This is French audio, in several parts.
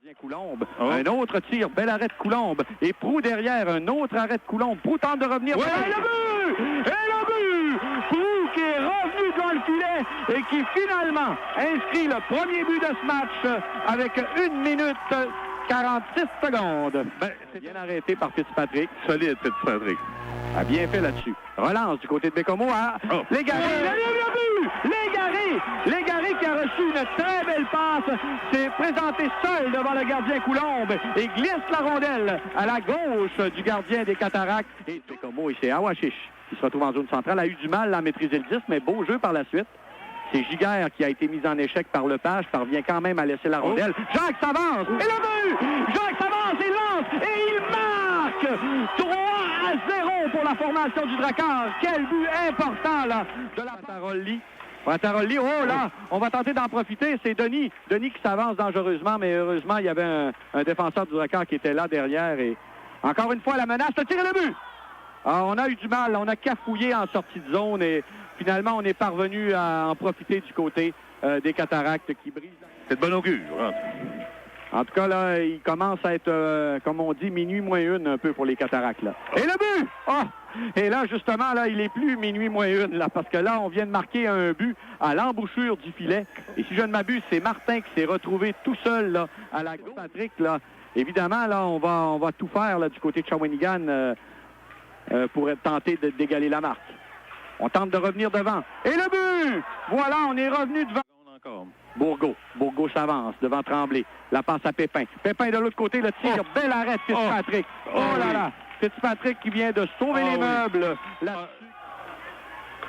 Gardien Coulombe, un autre tir, bel arrêt de Coulombe. Et Proulx derrière, un autre arrêt de Coulombe. Proulx tente de revenir. Ouais. Et le but! Et le but! Proulx qui est revenu dans le filet et qui finalement inscrit le premier but de ce match avec 1 minute 46 secondes. C'est bien arrêté par Fitzpatrick. Solide, Fitzpatrick. A bien fait là-dessus. Relance du côté de Bécomo à Légaré. Légaré qui a reçu une très belle passe, s'est présenté seul devant le gardien Coulombe et glisse la rondelle à la gauche du gardien des Cataractes. Et Bécomo, c'est Awachiche qui se retrouve en zone centrale, a eu du mal à maîtriser le 10, mais beau jeu par la suite. C'est Giguère qui a été mis en échec par Lepage, parvient quand même à laisser la rondelle. Jacques s'avance, et le but! Jacques s'avance, il lance, et il marque! 3-0 pour la formation du Drakkar. Quel but important, là, de la Patarolli. Patarolli, oh là, on va tenter d'en profiter. C'est Denis qui s'avance dangereusement, mais heureusement, il y avait un défenseur du Drakkar qui était là derrière. Et encore une fois, la menace de tirer le but! Alors, on a eu du mal, on a cafouillé en sortie de zone et finalement, on est parvenu à en profiter du côté des Cataractes qui brisent. C'est de bon augure. Hein? En tout cas, là, il commence à être, comme on dit, minuit moins une un peu pour les Cataractes. Là. Et le but! Oh! Et là, justement, là, il est plus minuit moins une, là, parce que là, on vient de marquer un but à l'embouchure du filet. Et si je ne m'abuse, c'est Martin qui s'est retrouvé tout seul là, à la gauche. Patrick, là, évidemment, là, on va tout faire là, du côté de Shawinigan pour tenter d'égaler la marque. On tente de revenir devant. Et le but! Voilà, on est revenu devant. Encore. Bourgault s'avance devant Tremblay. La passe à Pépin. Pépin de l'autre côté, le tir. Bel arrêt de Fitzpatrick. Oh là là! Fitzpatrick qui vient de sauver les meubles. Là-dessus.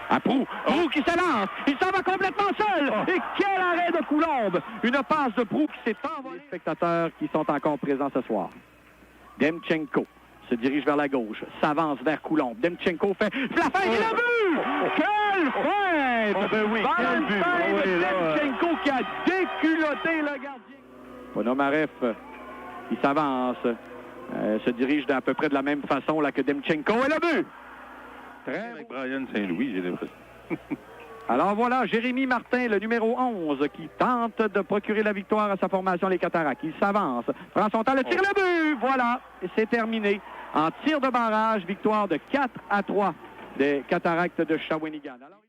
À Proulx. Proulx qui se lance. Il s'en va complètement seul. Et quel arrêt de Coulombe! Une passe de Proulx qui s'est envolée. Les spectateurs qui sont encore présents ce soir. Demchenko se dirige vers la gauche, s'avance vers Coulombe. Demchenko fait la feinte et le but! Quelle feinte! Oh ben oui, quel but! Demchenko qui a déculotté le gardien. Ponomarev, il s'avance, se dirige à peu près de la même façon là, que Demchenko. Et le but! Très avec Brian Saint-Louis, j'ai l'impression. Alors voilà, Jérémy Martin, le numéro 11, qui tente de procurer la victoire à sa formation, les Cataractes. Il s'avance, prend son temps, le tire le but! Voilà, et c'est terminé. En tir de barrage, victoire de 4-3 des Cataractes de Shawinigan. Alors,